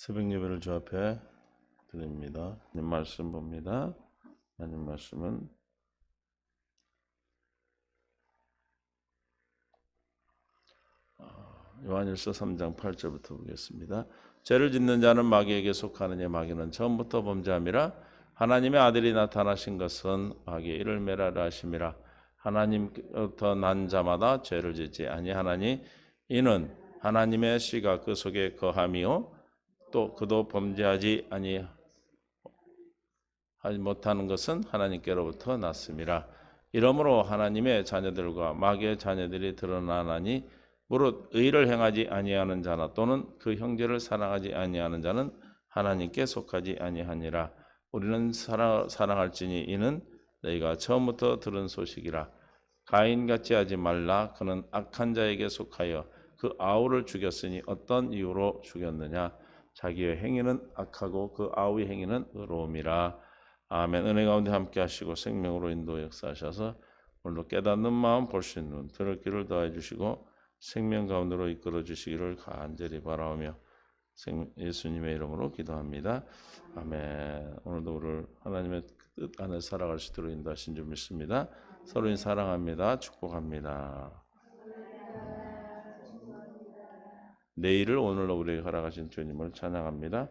새벽 예배를 주 앞에 드립니다. 하나님 말씀 봅니다. 하나님 말씀은 요한일서 3장 8절부터 보겠습니다. 죄를 짓는 자는 마귀에게 속하느니 마귀는 처음부터 범죄함이라. 하나님의 아들이 나타나신 것은 마귀의 이를 멸하려 하심이라. 하나님부터 난 자마다 죄를 짓지 아니하나니 이는 하나님의 씨가 그 속에 거함이요 또 그도 범죄하지 하지 못하는 것은 하나님께로부터 났음이라. 이러므로 하나님의 자녀들과 마귀의 자녀들이 드러나나니 무릇 의를 행하지 아니하는 자나 또는 그 형제를 사랑하지 아니하는 자는 하나님께 속하지 아니하니라. 우리는 사랑할지니 이는 너희가 처음부터 들은 소식이라. 가인같이 하지 말라. 그는 악한 자에게 속하여 그 아우를 죽였으니 어떤 이유로 죽였느냐. 자기의 행위는 악하고 그 아우의 행위는 의로움이라. 아멘. 은혜 가운데 함께 하시고 생명으로 인도 역사하셔서 오늘도 깨닫는 마음 볼 수 있는 들을 길을 더해 주시고 생명 가운데로 이끌어 주시기를 간절히 바라오며 예수님의 이름으로 기도합니다. 아멘. 오늘도 우리를 하나님의 뜻 안에 살아갈 수 있도록 인도하신 줄 믿습니다. 서로인 사랑합니다. 축복합니다. 내일을 오늘로 우리에게 허락하신 주님을 찬양합니다.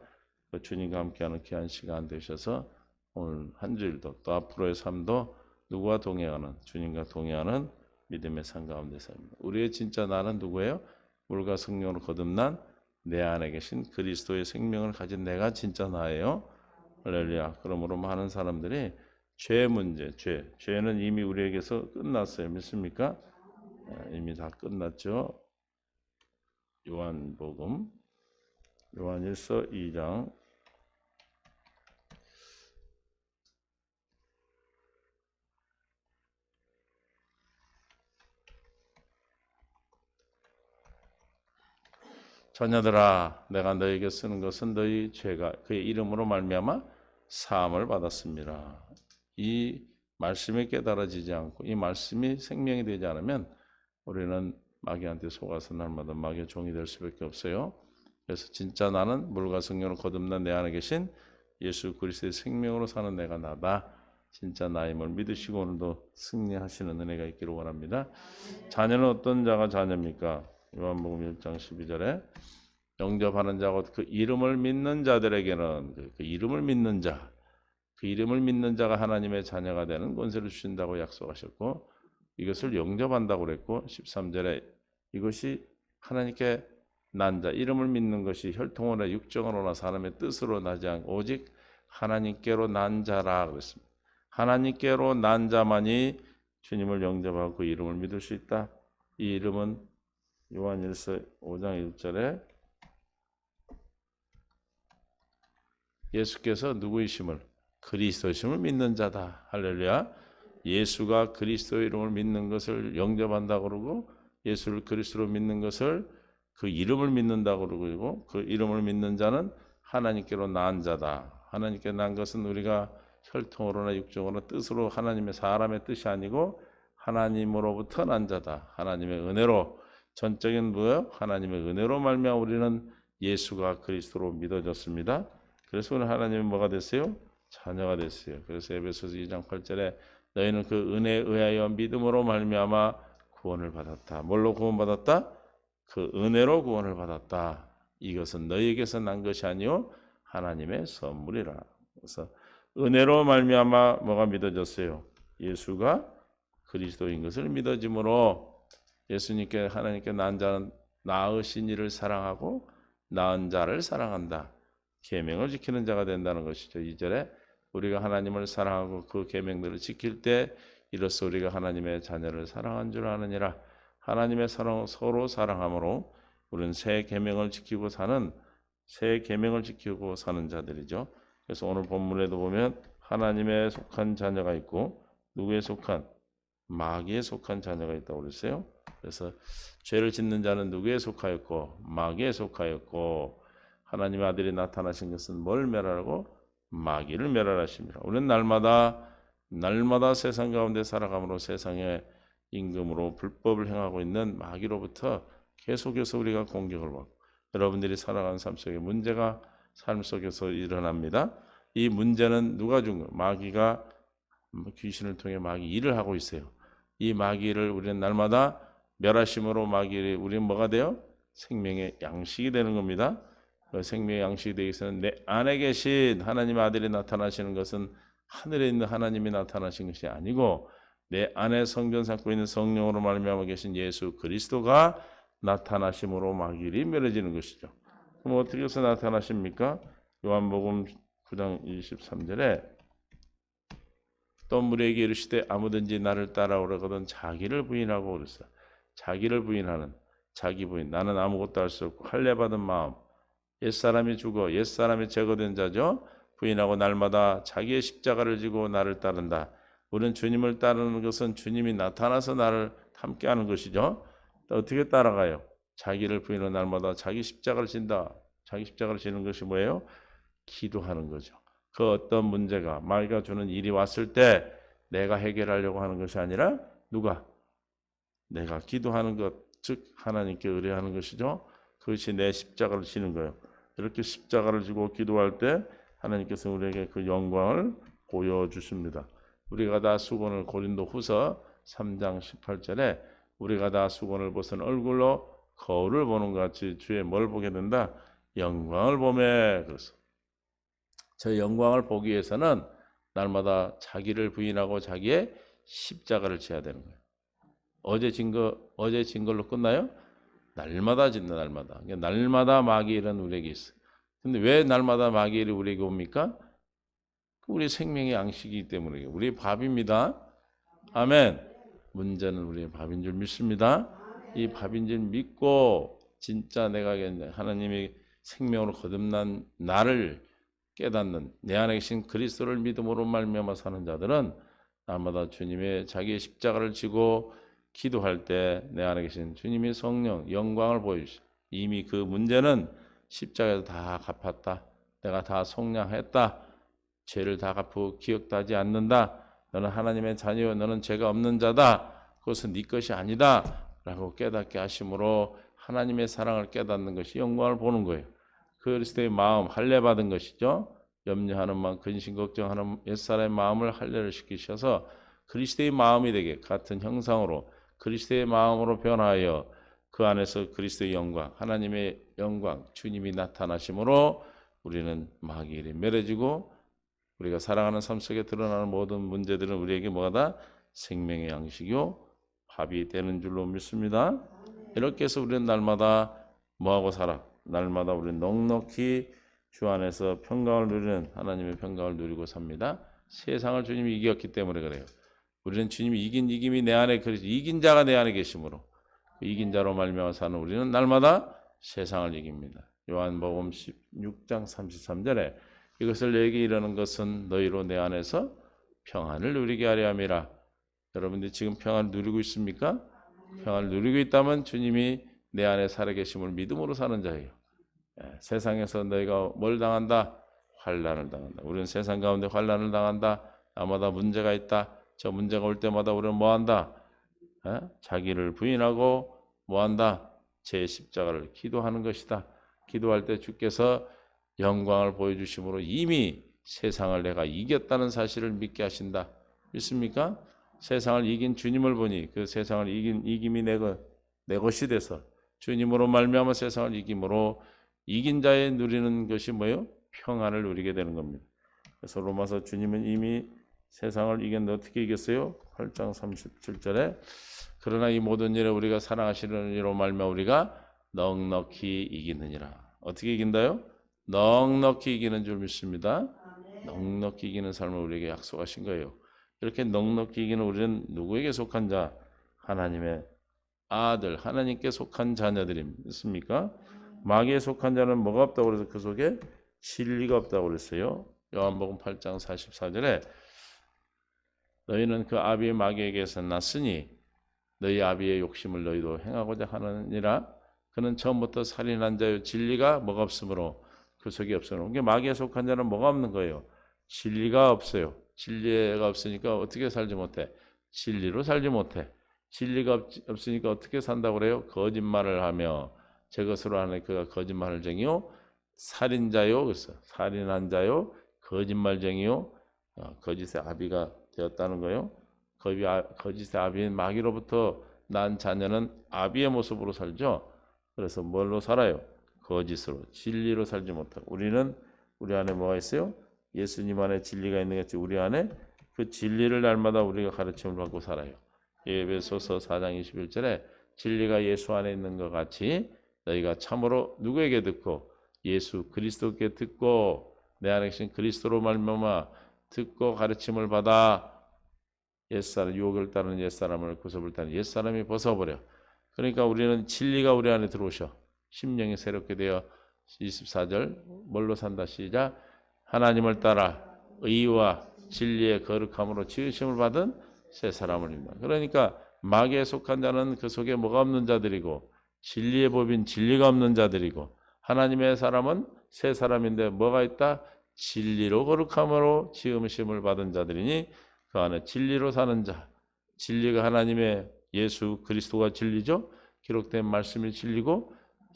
그 주님과 함께하는 귀한 시간 되셔서 오늘 한 주일도 또 앞으로의 삶도 누구와 동행하는 주님과 동행하는 믿음의 삶 가운데 삽니다. 우리의 진짜 나는 누구예요? 물과 성령으로 거듭난 내 안에 계신 그리스도의 생명을 가진 내가 진짜 나예요. 할렐루야. 그러므로 많은 사람들이 죄 문제, 죄는 이미 우리에게서 끝났어요. 믿습니까? 이미 다 끝났죠. 요한복음 요한일서 2장 자녀들아 내가 너에게 쓰는 것은 너희 죄가 그의 이름으로 말미암아 사함을 받았습니다. 이 말씀이 깨달아지지 않고 이 말씀이 생명이 되지 않으면 우리는 마귀한테 속아서 날마다 마귀의 종이 될 수밖에 없어요. 그래서 진짜 나는 물과 성령으로 거듭난 내 안에 계신 예수 그리스도의 생명으로 사는 내가 나다. 진짜 나임을 믿으시고 오늘도 승리하시는 은혜가 있기를 원합니다. 자녀는 어떤 자가 자녀입니까? 요한복음 1장 12절에 영접하는 자고 그 이름을 믿는 자들에게는 그 이름을 믿는 자, 그 이름을 믿는 자가 하나님의 자녀가 되는 권세를 주신다고 약속하셨고 이것을 영접한다고 그랬고 13절에 이것이 하나님께 난 자, 이름을 믿는 것이 혈통으로나 육정으로나 사람의 뜻으로 나지 않고 오직 하나님께로 난 자라 그랬습니다. 하나님께로 난 자만이 주님을 영접하고 그 이름을 믿을 수 있다. 이 이름은 요한일서 5장 1절에 예수께서 누구이심을 그리스도이심을 믿는 자다. 할렐루야. 예수가 그리스도의 이름을 믿는 것을 영접한다고 그러고 예수를 그리스도로 믿는 것을 그 이름을 믿는다고 그러고 그 이름을 믿는 자는 하나님께로 난 자다. 하나님께 난 것은 우리가 혈통으로나 육정으로나 뜻으로 하나님의 사람의 뜻이 아니고 하나님으로부터 난 자다. 하나님의 은혜로 전적인 뭐예요? 하나님의 은혜로 말미암아 우리는 예수가 그리스도로 믿어졌습니다. 그래서 오늘 하나님은 뭐가 됐어요? 자녀가 됐어요. 그래서 에베소서 2장 8절에 너희는 그 은혜에 의하여 믿음으로 말미암아 구원을 받았다. 뭘로 구원받았다? 그 은혜로 구원을 받았다. 이것은 너희에게서 난 것이 아니요 하나님의 선물이라. 그래서 은혜로 말미암아 뭐가 믿어졌어요? 예수가 그리스도인 것을 믿어짐으로 예수님께 하나님께 난 자는 낳으신 이를 사랑하고 낳은 자를 사랑한다. 계명을 지키는 자가 된다는 것이죠. 2절에 우리가 하나님을 사랑하고 그 계명들을 지킬 때 이로써 우리가 하나님의 자녀를 사랑한 줄 아느니라. 하나님의 사랑 서로 사랑함으로 우리는 새 계명을 지키고 사는 자들이죠. 그래서 오늘 본문에도 보면 하나님에 속한 자녀가 있고 누구에 속한 마귀에 속한 자녀가 있다고 그랬어요. 그래서 죄를 짓는 자는 누구에 속하였고 마귀에 속하였고 하나님의 아들이 나타나신 것은 뭘 멸하라고? 마귀를 멸하라십니다. 우리는 날마다 세상 가운데 살아감으로 세상의 임금으로 불법을 행하고 있는 마귀로부터 계속해서 우리가 공격을 받고 여러분들이 살아가는 삶 속에 문제가 삶 속에서 일어납니다. 이 문제는 누가 준 거예요? 마귀가 귀신을 통해 마귀 일을 하고 있어요. 이 마귀를 우리는 날마다 멸하심으로 마귀를 우리는 뭐가 돼요? 생명의 양식이 되는 겁니다. 그 생명의 양식이 되기 위해서는 내 안에 계신 하나님의 아들이 나타나시는 것은 하늘에 있는 하나님이 나타나신 것이 아니고 내 안에 성전 삼고 있는 성령으로 말미암아 계신 예수 그리스도가 나타나심으로 마귀를 멸해지는 것이죠. 그럼 어떻게 해서 나타나십니까? 요한복음 9장 23절에 또 무리에게 이르시되 아무든지 나를 따라오려거든 자기를 부인하고 그랬어. 자기를 부인하는 자기 부인. 나는 아무것도 할 수 없고 할례 받은 마음. 옛사람이 죽어 옛사람이 제거된 자죠. 부인하고 날마다 자기의 십자가를 지고 나를 따른다. 우리는 주님을 따르는 것은 주님이 나타나서 나를 함께하는 것이죠. 어떻게 따라가요? 자기를 부인하고 날마다 자기 십자가를 진다. 자기 십자가를 지는 것이 뭐예요? 기도하는 거죠. 그 어떤 문제가 마귀가 주는 일이 왔을 때 내가 해결하려고 하는 것이 아니라 누가? 내가 기도하는 것, 즉 하나님께 의뢰하는 것이죠. 그것이 내 십자가를 지는 거예요. 이렇게 십자가를 지고 기도할 때 하나님께서 우리에게 그 영광을 보여주십니다. 우리가 다 수건을 고린도후서 3장 18절에 우리가 다 수건을 벗은 얼굴로 거울을 보는 것 같이 주의 뭘 보게 된다? 영광을 보매. 그래서 저 영광을 보기 위해서는 날마다 자기를 부인하고 자기의 십자가를 지어야 되는 거예요. 어제 진 걸로 끝나요? 날마다 짓는 날마다. 그러니까 날마다 마귀일은 우리에게 있어요. 근데 왜 날마다 마귀일이 우리에게 옵니까? 우리 생명의 양식이기 때문에 우리의 밥입니다. 아멘. 문제는 우리의 밥인 줄 믿습니다. 이 밥인 줄 믿고 진짜 내가 하나님의 생명으로 거듭난 나를 깨닫는 내 안에 계신 그리스도를 믿음으로 말미암아 사는 자들은 날마다 주님의 자기의 십자가를 지고 기도할 때 내 안에 계신 주님의 성령 영광을 보여주시. 이미 그 문제는 십자가에서 다 갚았다. 내가 다 속량했다. 죄를 다 갚고 기억도 하지 않는다. 너는 하나님의 자녀요. 너는 죄가 없는 자다. 그것은 네 것이 아니다. 라고 깨닫게 하심으로 하나님의 사랑을 깨닫는 것이 영광을 보는 거예요. 그리스도의 마음 할례 받은 것이죠. 염려하는 마음, 근심 걱정하는 옛사람의 마음을 할례를 시키셔서 그리스도의 마음이 되게 같은 형상으로 그리스도의 마음으로 변하여 그 안에서 그리스도의 영광, 하나님의 영광, 주님이 나타나심으로 우리는 마귀일이 멸해지고 우리가 살아가는 삶 속에 드러나는 모든 문제들은 우리에게 뭐다? 생명의 양식이요 밥이 되는 줄로 믿습니다. 이렇게 해서 우리는 날마다 뭐하고 살아? 날마다 우리는 넉넉히 주 안에서 평강을 누리는 하나님의 평강을 누리고 삽니다. 세상을 주님이 이겼기 때문에 그래요. 우리는 주님이 이김이 내 안에 이긴 자가 내 안에 계심으로 이긴 자로 말미암아 사는 우리는 날마다 세상을 이깁니다. 요한복음 16장 33절에 이것을 내게 이르는 것은 너희로 내 안에서 평안을 누리게 하려 함이라. 여러분들 지금 평안을 누리고 있습니까? 평안을 누리고 있다면 주님이 내 안에 살아계심을 믿음으로 사는 자예요. 세상에서 너희가 뭘 당한다? 환난을 당한다. 우리는 세상 가운데 환난을 당한다. 나마다 문제가 있다. 저 문제가 올 때마다 우리는 뭐한다? 자기를 부인하고 뭐한다? 제 십자가를 기도하는 것이다. 기도할 때 주께서 영광을 보여주심으로 이미 세상을 내가 이겼다는 사실을 믿게 하신다. 믿습니까? 세상을 이긴 주님을 보니 그 세상을 이긴 이김이 내 것이 돼서 주님으로 말미암아 세상을 이김으로 이긴 자의 누리는 것이 뭐예요? 평안을 누리게 되는 겁니다. 그래서 로마서 주님은 이미 세상을 이겼는데 어떻게 이겼어요? 8장 37절에 그러나 이 모든 일에 우리가 사랑하시는 이로 말미암아 우리가 넉넉히 이기느니라. 어떻게 이긴다요? 넉넉히 이기는 줄 믿습니다. 넉넉히 이기는 삶을 우리에게 약속하신 거예요. 이렇게 넉넉히 이기는 우리는 누구에게 속한 자? 하나님의 아들, 하나님께 속한 자녀들이 믿습니까? 마귀에 속한 자는 뭐가 없다고 그래서 그 속에 진리가 없다고 그랬어요. 요한복음 8장 44절에 너희는 그 아비의 마귀에게서 났으니 너희 아비의 욕심을 너희도 행하고자 하느니라. 그는 처음부터 살인한 자요 진리가 뭐가 없으므로 그 속에 없으므로. 그러니까 마귀에 속한 자는 뭐가 없는 거예요? 진리가 없어요. 진리가 없으니까 어떻게 살지 못해? 진리로 살지 못해. 진리가 없으니까 어떻게 산다고 그래요? 거짓말을 하며 제 것으로 하는 그가 거짓말을 쟁이요 살인자요, 그래서 살인한 자요, 거짓말쟁이요, 거짓의 아비가 되었다는 거요. 거짓의 아비인 마귀로부터 난 자녀는 아비의 모습으로 살죠. 그래서 뭘로 살아요? 거짓으로, 진리로 살지 못하고. 우리는 우리 안에 뭐가 있어요? 예수님 안에 진리가 있는 것이 우리 안에 그 진리를 날마다 우리가 가르침을 받고 살아요. 에베소서 4장 21절에 진리가 예수 안에 있는 것 같이 너희가 참으로 누구에게 듣고 예수 그리스도께 듣고 내 안에 계신 그리스도로 말미암아 듣고 가르침을 받아 옛사람 유혹을 따르는 옛사람을 구속을 따르는 옛사람이 벗어버려. 그러니까 우리는 진리가 우리 안에 들어오셔. 심령이 새롭게 되어 24절 뭘로 산다 시작 하나님을 따라 의와 진리의 거룩함으로 지으심을 받은 새 사람을 입는다. 그러니까 마귀에 속한 자는 그 속에 뭐가 없는 자들이고 진리의 법인 진리가 없는 자들이고 하나님의 사람은 새 사람인데 뭐가 있다? 진리로 거룩함으로 지으심을 받은 자들이니 그 안에 진리로 사는 자. 진리가 하나님의 예수 그리스도가 진리죠. 기록된 말씀이 진리고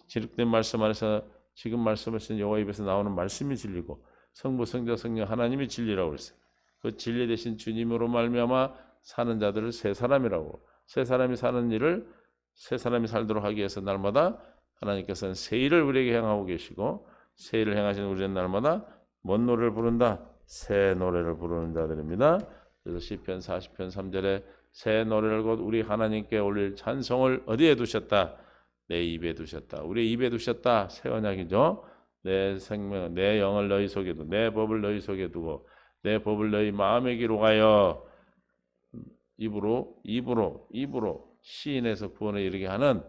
기록된 말씀 안에서 지금 말씀하신 여호와 입에서 나오는 말씀이 진리고 성부 성자 성령 하나님이 진리라고 그랬어요. 그 진리 대신 주님으로 말미암아 사는 자들을 새 사람이라고. 새 사람이 사는 일을 새 사람이 살도록 하기 위해서 날마다 하나님께서는 새 일을 우리에게 행하고 계시고 새 일을 행하시는 우리는 날마다 뭔 노래를 부른다? 새 노래를 부르는 자들입니다. 그래서 시편 40편 3절에 새 노래를 곧 우리 하나님께 올릴 찬송을 어디에 두셨다? 내 입에 두셨다. 우리 입에 두셨다. 새 언약이죠. 내 생명, 내 영을 너희 속에 두고 내 법을 너희 속에 두고 내 법을 너희 마음에 기록하여 입으로 시인에서 구원에 이르게 하는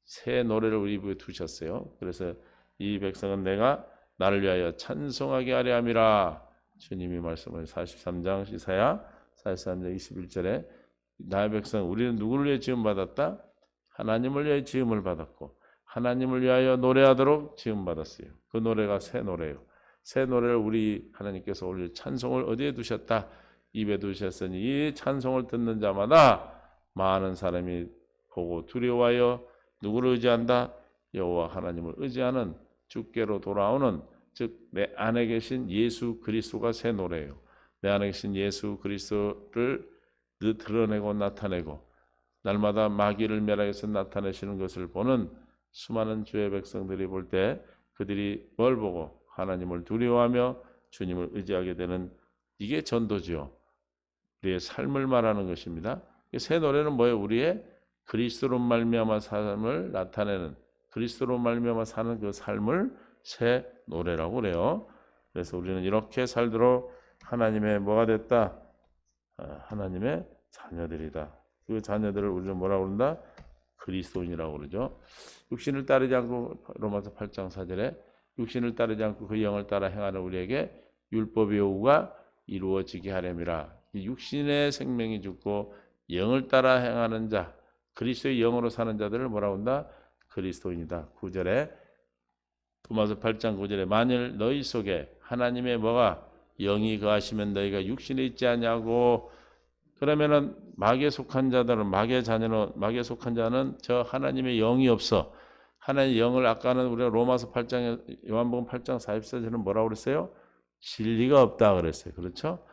새 노래를 우리 입에 두셨어요. 그래서 이 백성은 내가 나를 위하여 찬송하게 하려 함이라. 주님이 말씀을 43장 이사야 43장 21절에 나의 백성 우리는 누구를 위해 지음 받았다? 하나님을 위해 지음을 받았고 하나님을 위하여 노래하도록 지음 받았어요. 그 노래가 새 노래예요. 새 노래를 우리 하나님께서 올릴 찬송을 어디에 두셨다? 입에 두셨으니 이 찬송을 듣는 자마다 많은 사람이 보고 두려워하여 누구를 의지한다? 여호와 하나님을 의지하는 주께로 돌아오는 즉 내 안에 계신 예수 그리스도가 새 노래예요. 내 안에 계신 예수 그리스도를 드러내고 나타내고 날마다 마귀를 멸하여서 나타내시는 것을 보는 수많은 주의 백성들이 볼 때 그들이 뭘 보고 하나님을 두려워하며 주님을 의지하게 되는 이게 전도죠. 우리의 삶을 말하는 것입니다. 새 노래는 뭐예요? 우리의 그리스도로 말미암아 삶을 나타내는 그리스도로 말미암아 사는 그 삶을 새 노래라고 그래요. 그래서 우리는 이렇게 살도록 하나님의 뭐가 됐다? 하나님의 자녀들이다. 그 자녀들을 우리는 뭐라고 그런다? 그리스도인이라고 그러죠. 육신을 따르지 않고 로마서 8장 4절에 육신을 따르지 않고 그 영을 따라 행하는 우리에게 율법의 요구가 이루어지게 하렴이라. 육신의 생명이 죽고 영을 따라 행하는 자, 그리스도의 영으로 사는 자들을 뭐라고 한다? 그리스도인이다. 9절에 로마서 8장 9절에 만일 너희 속에 하나님의 뭐가 영이 거하시면 너희가 육신에 있지 않냐고. 그러면은 마귀에 속한 자들은 마귀의 자녀는 마귀에 속한 자는 저 하나님의 영이 없어. 하나님의 영을 아까는 우리가 로마서 8장 요한복음 8장 44절은 뭐라고 그랬어요? 진리가 없다 그랬어요. 그렇죠?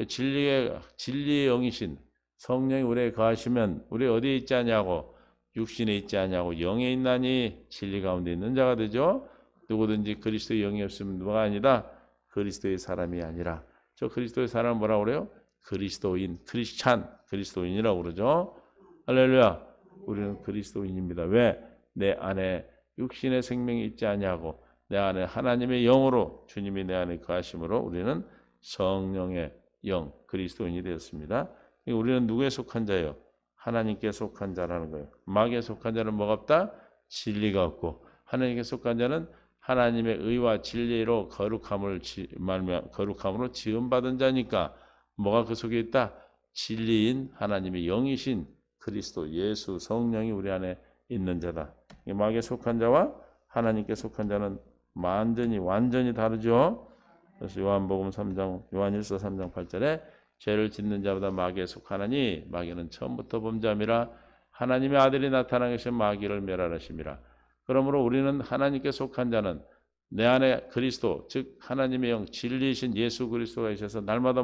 진리의 영이신 성령이 우리에 거하시면 우리 어디에 있지 않냐고 육신에 있지 않냐고 영에 있나니 진리 가운데 있는 자가 되죠. 누구든지 그리스도의 영이 없으면 누가 아니다? 그리스도의 사람이 아니라. 저 그리스도의 사람은 뭐라고 그래요? 그리스도인, 크리스찬, 그리스도인이라고 그러죠. 할렐루야. 우리는 그리스도인입니다. 왜? 내 안에 육신의 생명이 있지 않냐고 내 안에 하나님의 영으로 주님이 내 안에 거하심으로 우리는 성령의 영, 그리스도인이 되었습니다. 우리는 누구에 속한 자예요? 하나님께 속한 자라는 거예요. 마귀에 속한 자는 뭐가 없다? 진리가 없고 하나님께 속한 자는 하나님의 의와 진리로 거룩함으로 지음받은 자니까 뭐가 그 속에 있다? 진리인 하나님의 영이신 그리스도 예수 성령이 우리 안에 있는 자다. 마귀에 속한 자와 하나님께 속한 자는 완전히 다르죠. 그래서 요한복음 3장 요한일서 3장 8절에 죄를 짓는 자보다 마귀에 속하나니 마귀는 처음부터 범죄함이라 하나님의 아들이 나타나 계신 마귀를 멸하심이라. 그러므로 우리는 하나님께 속한 자는 내 안에 그리스도 즉 하나님의 영 진리이신 예수 그리스도가 있어서 날마다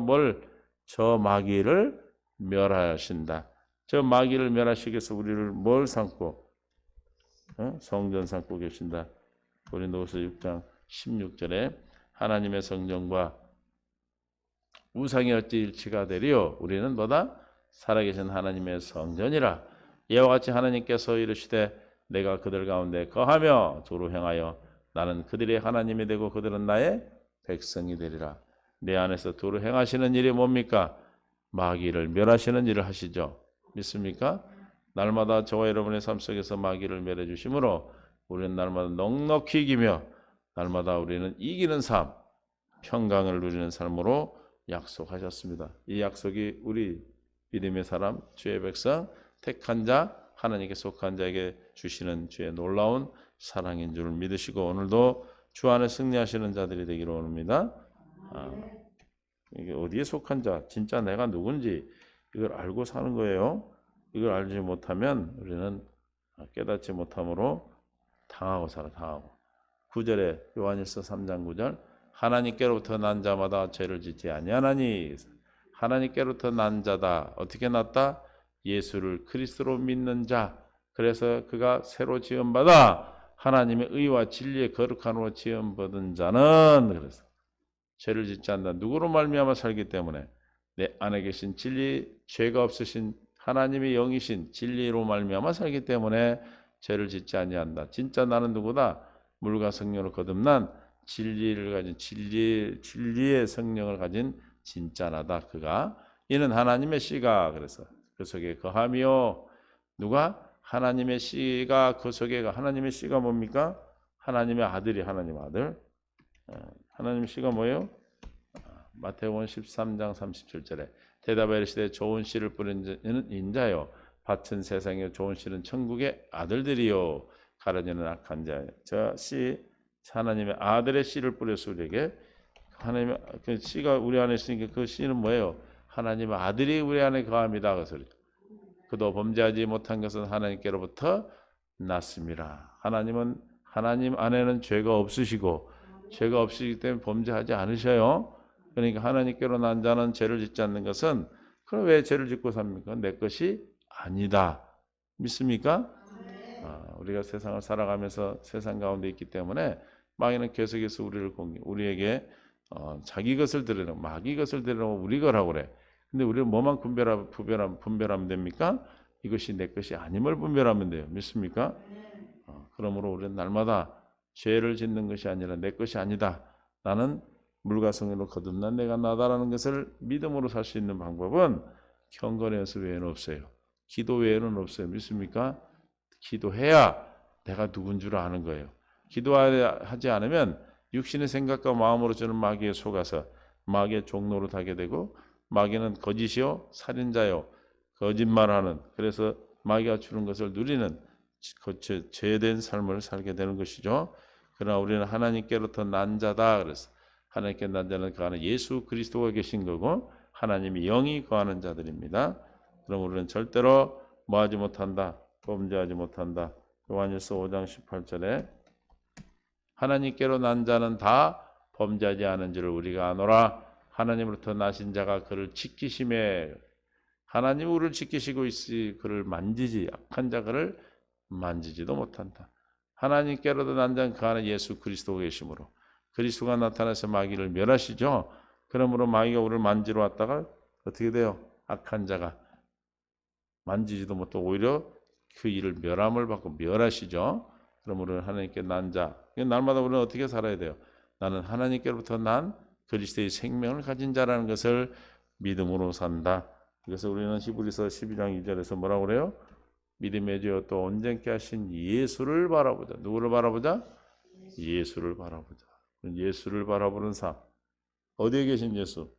저 마귀를 멸하신다. 저 마귀를 멸하시기 위해서 우리를 뭘 삼고 성전 삼고 계신다. 고린도후서 6장 16절에 하나님의 성전과 우상이 어찌 일치가 되리요 우리는 뭐다? 살아계신 하나님의 성전이라. 이와 같이 하나님께서 이르시되 내가 그들 가운데 거하며 도로 행하여 나는 그들의 하나님이 되고 그들은 나의 백성이 되리라. 내 안에서 도로 행하시는 일이 뭡니까? 마귀를 멸하시는 일을 하시죠. 믿습니까? 날마다 저와 여러분의 삶 속에서 마귀를 멸해 주심으로 우리는 날마다 넉넉히 이기며 날마다 우리는 이기는 삶, 평강을 누리는 삶으로 약속하셨습니다. 이 약속이 우리 믿음의 사람, 주의 백성, 택한 자, 하나님께 속한 자에게 주시는 주의 놀라운 사랑인 줄 믿으시고 오늘도 주 안에 승리하시는 자들이 되기를 원합니다. 이게 어디에 속한 자, 진짜 내가 누군지 이걸 알고 사는 거예요. 이걸 알지 못하면 우리는 깨닫지 못함으로 당하고 살아, 당하고. 9절에 요한일서 3장 9절 하나님께로부터 난 자마다 죄를 짓지 아니하나니. 하나님께로부터 난 자다. 어떻게 났다? 예수를 그리스도로 믿는 자. 그래서 그가 새로 지음받아 하나님의 의와 진리의 거룩함으로 지음받은 자는 그래서 죄를 짓지 않는다. 누구로 말미암아 살기 때문에 내 안에 계신 진리, 죄가 없으신 하나님의 영이신 진리로 말미암아 살기 때문에 죄를 짓지 아니한다. 진짜 나는 누구다? 물과 성령으로 거듭난 진리를 가진 진리의 성령을 가진 진짜 나다. 그가 이는 하나님의 씨가 그래서 그 속에 거하며 누가? 하나님의 씨가 그 속에 하나님의 씨가 뭡니까? 하나님의 아들이 하나님의 아들. 하나님의 씨가 뭐예요? 마태복음 13장 37절에 대답하여 이르시되 좋은 씨를 뿌린 자는 인자요 밭은 세상에 좋은 씨는 천국의 아들들이요 가라지는 악한 자요. 저 씨 하나님의 아들의 씨를 뿌려서 우리에게 하나님의 그 씨가 우리 안에 있으니까 그 씨는 뭐예요? 하나님의 아들이 우리 안에 거합니다. 그 소리. 그도 범죄하지 못한 것은 하나님께로부터 났습니다. 하나님은 하나님 안에는 죄가 없으시고 죄가 없으시기 때문에 범죄하지 않으셔요. 그러니까 하나님께로 난 자는 죄를 짓지 않는 것은 그럼 왜 죄를 짓고 삽니까? 내 것이 아니다. 믿습니까? 우리가 세상을 살아가면서 세상 가운데 있기 때문에 마귀는 계속해서 우리에게 자기 것을 드리려고 마귀 것을 드리려고 우리 거라고 그래. 근데 우리는 뭐만 분별하면 됩니까? 이것이 내 것이 아님을 분별하면 돼요. 믿습니까? 그러므로 우리는 날마다 죄를 짓는 것이 아니라 내 것이 아니다. 나는 물과 성령으로 거듭난 내가 나다라는 것을 믿음으로 살 수 있는 방법은 경건의 연습 외에는 없어요. 기도 외에는 없어요. 믿습니까? 기도해야 내가 누군 줄 아는 거예요. 기도하지 않으면 육신의 생각과 마음으로 주는 마귀에 속아서 마귀의 종로로 타게 되고 마귀는 거짓이요 살인자요 거짓말하는 그래서 마귀가 주는 것을 누리는 죄된 삶을 살게 되는 것이죠. 그러나 우리는 하나님께로부터 난 자다. 그래서 하나님께 난 자는 그 안에 예수 그리스도가 계신 거고 하나님이 영이 거하는 자들입니다. 그럼 우리는 절대로 뭐하지 못한다. 범죄하지 못한다. 요한일서 5장 18절에 하나님께로 난 자는 다 범죄하지 않은 줄을 우리가 아노라. 하나님으로부터 나신 자가 그를 지키심에 하나님 우리를 지키시고 있으니 그를 만지지 악한 자 그를 만지지도 못한다. 하나님께로도 난 자는 그 안에 예수 그리스도가 계심으로 그리스도가 나타나서 마귀를 멸하시죠. 그러므로 마귀가 우리를 만지러 왔다가 어떻게 돼요? 악한 자가 만지지도 못하고 오히려 그 일을 멸함을 받고 멸하시죠. 그러므로 하나님께 난 자. 날마다 우리는 어떻게 살아야 돼요? 나는 하나님께로부터 난 그리스도의 생명을 가진 자라는 것을 믿음으로 산다. 그래서 우리는 히브리서 12장 2절에서 뭐라고 그래요? 믿음의 죄와 또 온전케 하신 예수를 바라보자. 누구를 바라보자? 예수를 바라보자. 예수를 바라보는 삶. 어디에 계신 예수?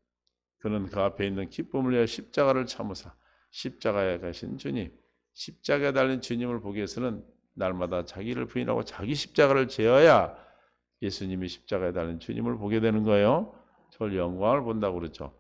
그는 그 앞에 있는 기쁨을 위하여 십자가를 참으사 십자가에 가신 주님. 십자가에 달린 주님을 보기 위해서는 날마다 자기를 부인하고 자기 십자가를 제어야 예수님이 십자가에 달린 주님을 보게 되는 거예요. 저를 영광을 본다고 그러죠.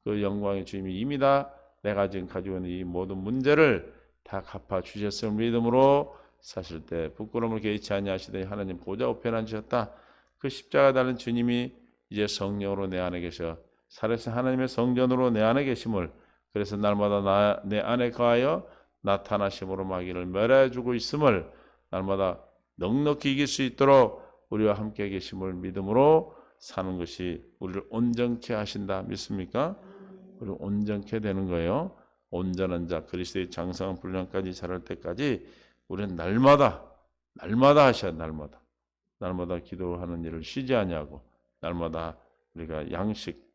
그 영광의 주님이 이미 다 내가 지금 가지고 있는 이 모든 문제를 다 갚아주셨음을 믿음으로 사실 때 부끄러움을 개의치 아니하시되 하나님 보좌 우편에 앉으셨다. 그 십자가 달린 주님이 이제 성령으로 내 안에 계셔 살아계신 하나님의 성전으로 내 안에 계심을, 그래서 날마다 내 안에 거하여 나타나심으로 마귀를 멸해주고 있음을 날마다 넉넉히 이길 수 있도록 우리와 함께 계심을 믿음으로 사는 것이 우리를 온전케 하신다. 믿습니까? 우리 온전케 되는 거예요. 온전한 자, 그리스도의 장성한 분량까지 자랄 때까지 우리는 날마다 하셔야, 날마다 기도하는 일을 쉬지 아니하고 날마다 우리가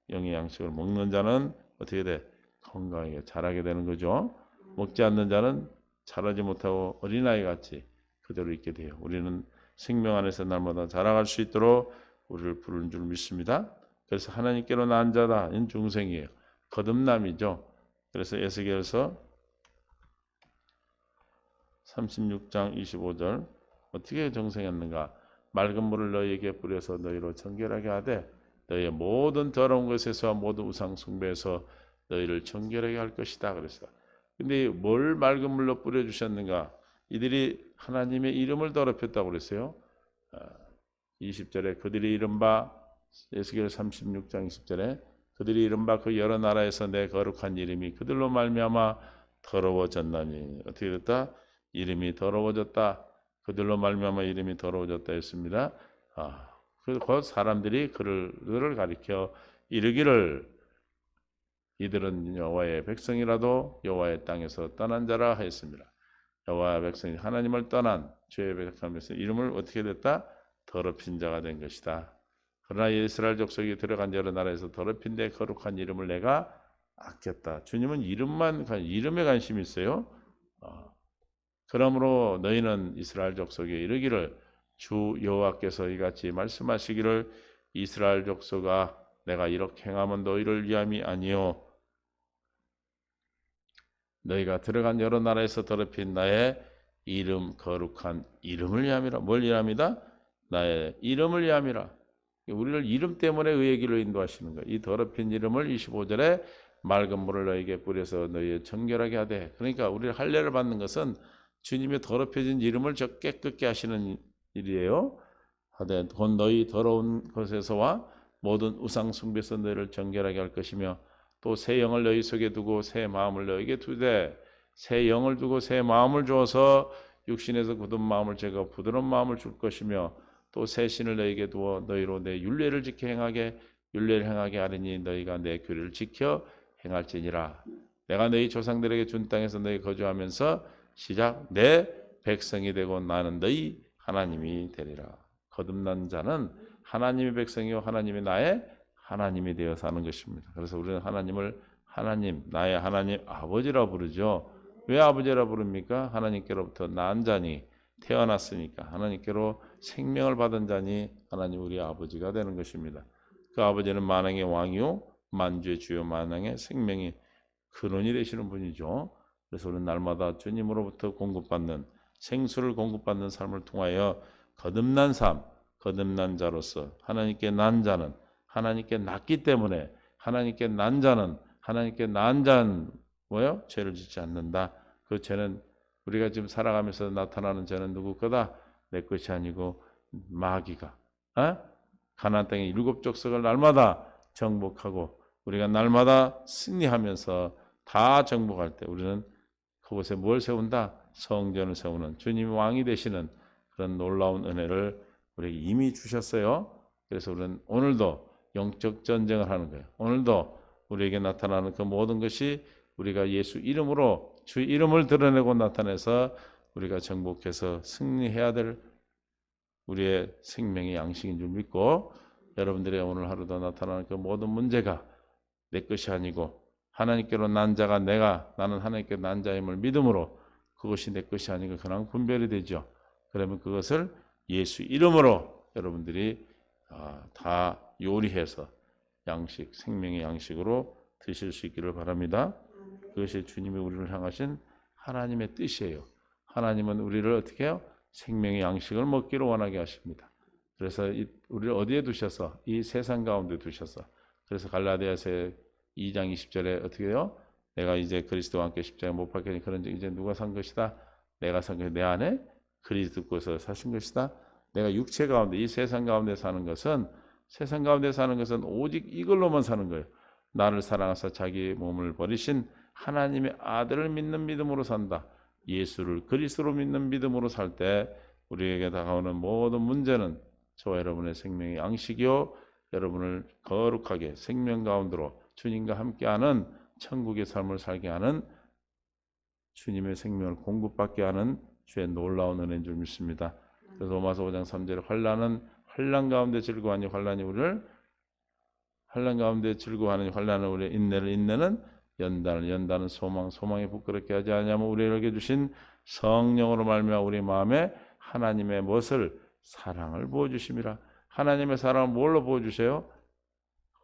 영의 양식을 먹는 자는 어떻게 돼? 건강하게 자라게 되는 거죠. 먹지 않는 자는 자라지 못하고 어린아이 같이 그대로 있게 돼요. 우리는 생명 안에서 날마다 자라갈 수 있도록 우리를 부르는 줄 믿습니다. 그래서 하나님께로 난 자다. 이는 중생이에요. 거듭남이죠. 그래서 에스겔서 36장 25절 어떻게 정성했는가? 맑은 물을 너희에게 뿌려서 너희로 정결하게 하되 너희의 모든 더러운 것에서 모든 우상 숭배에서 너희를 정결하게 할 것이다. 그랬어. 근데 뭘 맑은 물로 뿌려주셨는가? 이들이 하나님의 이름을 더럽혔다고 그랬어요. 20절에 그들이 이른바, 에스겔 36장 20절에 그들이 이른바 그 여러 나라에서 내 거룩한 이름이 그들로 말미암아 더러워졌나니. 어떻게 됐다? 이름이 더러워졌다. 그들로 말미암아 이름이 더러워졌다 했습니다. 그 사람들이 그들을 가리켜 이르기를 이들은 여호와의 백성이라도 여호와의 땅에서 떠난 자라 하였습니다. 여호와의 백성이 하나님을 떠난 죄의 백성에서 이름을 어떻게 됐다? 더럽힌 자가 된 것이다. 그러나 이스라엘 족속이 들어간 여러 나라에서 더럽힌 데 거룩한 이름을 내가 아꼈다. 주님은 이름에 관심이 있어요. 그러므로 너희는 이스라엘 족속에 이르기를 주 여호와께서 이같이 말씀하시기를 이스라엘 족속아 내가 이렇게 행하면 너희를 위함이 아니요 너희가 들어간 여러 나라에서 더럽힌 나의 이름 거룩한 이름을 위함이라. 뭘 위함이다? 나의 이름을 위함이라. 우리를 이름 때문에 의의 길로 인도하시는 거예요. 이 더럽힌 이름을 25절에 맑은 물을 너희에게 뿌려서 너희 정결하게 하되. 그러니까 우리를 할례를 받는 것은 주님의 더럽혀진 이름을 깨끗게 하시는 일이에요. 하되 곧 너희 더러운 것에서와 모든 우상 숭배에서 너희를 정결하게 할 것이며 또 새 영을 너희 속에 두고 새 마음을 너희에게 두되. 새 영을 두고 새 마음을 주어서 육신에서 굳은 마음을 제거 부드러운 마음을 줄 것이며 또 새 신을 너희에게 두어 너희로 내 율례를 지켜 율례를 행하게 하리니 너희가 내 규례를 지켜 행할지니라. 내가 너희 조상들에게 준 땅에서 너희 거주하면서 시작 내 백성이 되고 나는 너희 하나님이 되리라. 거듭난 자는 하나님의 백성이요 하나님이 나의 하나님이 되어 사는 것입니다. 그래서 우리는 하나님을 하나님, 나의 하나님 아버지라 부르죠. 왜 아버지라 부릅니까? 하나님께로부터 난 자니, 태어났으니까 하나님께로 생명을 받은 자니 하나님 우리 아버지가 되는 것입니다. 그 아버지는 만왕의 왕이요 만주의 주요 만왕의 생명이 근원이 되시는 분이죠. 그래서 우리는 날마다 주님으로부터 공급받는 생수를 공급받는 삶을 통하여 거듭난 삶, 거듭난 자로서 하나님께 난 자는 하나님께 낳기 때문에 하나님께 난 자는 뭐요? 죄를 짓지 않는다. 그 죄는 우리가 지금 살아가면서 나타나는 죄는 누구 거다? 내 것이 아니고 마귀가 가나안 땅의 7 족속을 날마다 정복하고 우리가 날마다 승리하면서 다 정복할 때 우리는 그곳에 뭘 세운다? 성전을 세우는 주님이 왕이 되시는 그런 놀라운 은혜를 우리에게 이미 주셨어요. 그래서 우리는 오늘도 영적 전쟁을 하는 거예요. 오늘도 우리에게 나타나는 그 모든 것이 우리가 예수 이름으로 주 이름을 드러내고 나타내서 우리가 정복해서 승리해야 될 우리의 생명의 양식인 줄 믿고 여러분들의 오늘 하루도 나타나는 그 모든 문제가 내 것이 아니고 하나님께로 난 자가 나는 하나님께 난 자임을 믿음으로 그것이 내 것이 아니고 그냥 분별이 되죠. 그러면 그것을 예수 이름으로 여러분들이 다 요리해서 양식, 생명의 양식으로 드실 수 있기를 바랍니다. 그것이 주님이 우리를 향하신 하나님의 뜻이에요. 하나님은 우리를 어떻게 해요? 생명의 양식을 먹기를 원하게 하십니다. 그래서 우리를 어디에 두셔서? 이 세상 가운데 두셔서. 그래서 갈라디아서 2장 20절에 어떻게 해요? 내가 이제 그리스도와 함께 십자가에 못 박히니 그런즉 이제 누가 산 것이다? 내가 산 것이 내 안에 그리스도께서 사신 것이다. 내가 육체 가운데 이 세상 가운데 사는 것은 오직 이걸로만 사는 거예요. 나를 사랑하사 자기 몸을 버리신 하나님의 아들을 믿는 믿음으로 산다. 예수를 그리스도로 믿는 믿음으로 살 때 우리에게 다가오는 모든 문제는 저와 여러분의 생명의 양식이요 여러분을 거룩하게 생명 가운데로 주님과 함께하는 천국의 삶을 살게 하는 주님의 생명을 공급받게 하는 주의 놀라운 은혜인 줄 믿습니다. 그래서 로마서 5장 3절에 환난 가운데 즐거워하니 환난이 우리를 환난 가운데 즐거워하는 환난은 우리의 인내는 연단은 소망에 부끄럽게 하지 않냐면 우리에게 주신 성령으로 말미암아 우리 마음에 하나님의 무엇을 사랑을 부어 주심이라. 하나님의 사랑을 뭘로 부어 주세요?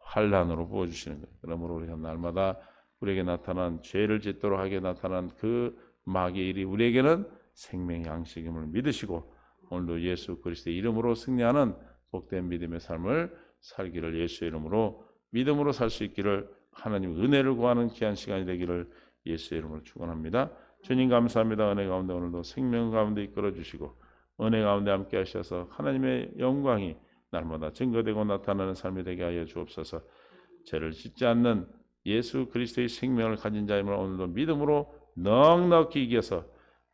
환난으로 부어 주시는 거예요. 그러므로 우리가 날마다 우리에게 나타난 죄를 짓도록 하게 나타난 그 마귀의 일이 우리에게는 생명의 양식임을 믿으시고 오늘도 예수 그리스도의 이름으로 승리하는 복된 믿음의 삶을 살기를 예수의 이름으로 믿음으로 살 수 있기를 하나님 은혜를 구하는 귀한 시간이 되기를 예수의 이름으로 축원합니다. 주님 감사합니다. 은혜 가운데 오늘도 생명 가운데 이끌어 주시고 은혜 가운데 함께 하셔서 하나님의 영광이 날마다 증거되고 나타나는 삶이 되게 하여 주옵소서. 죄를 짓지 않는 예수 그리스도의 생명을 가진 자임을 오늘도 믿음으로 넉넉히 이겨서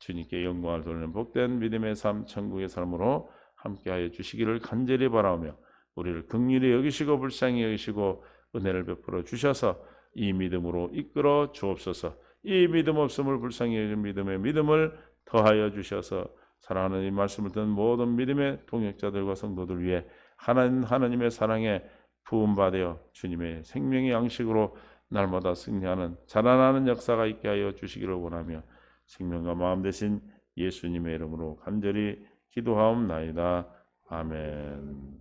주님께 영광을 돌리는 복된 믿음의 삶, 천국의 삶으로 함께하여 주시기를 간절히 바라오며 우리를 긍휼히 여기시고 불쌍히 여기시고 은혜를 베풀어 주셔서 이 믿음으로 이끌어 주옵소서. 이 믿음 없음을 불쌍히 여기는 믿음의 믿음을 더하여 주셔서 사랑하는 이 말씀을 듣는 모든 믿음의 동역자들과 성도들 위해 하나님의 사랑에 부음받아 주님의 생명의 양식으로 날마다 승리하는 자라나는 역사가 있게 하여 주시기를 원하며 생명과 마음 되신 예수님의 이름으로 간절히 기도하옵나이다. 아멘.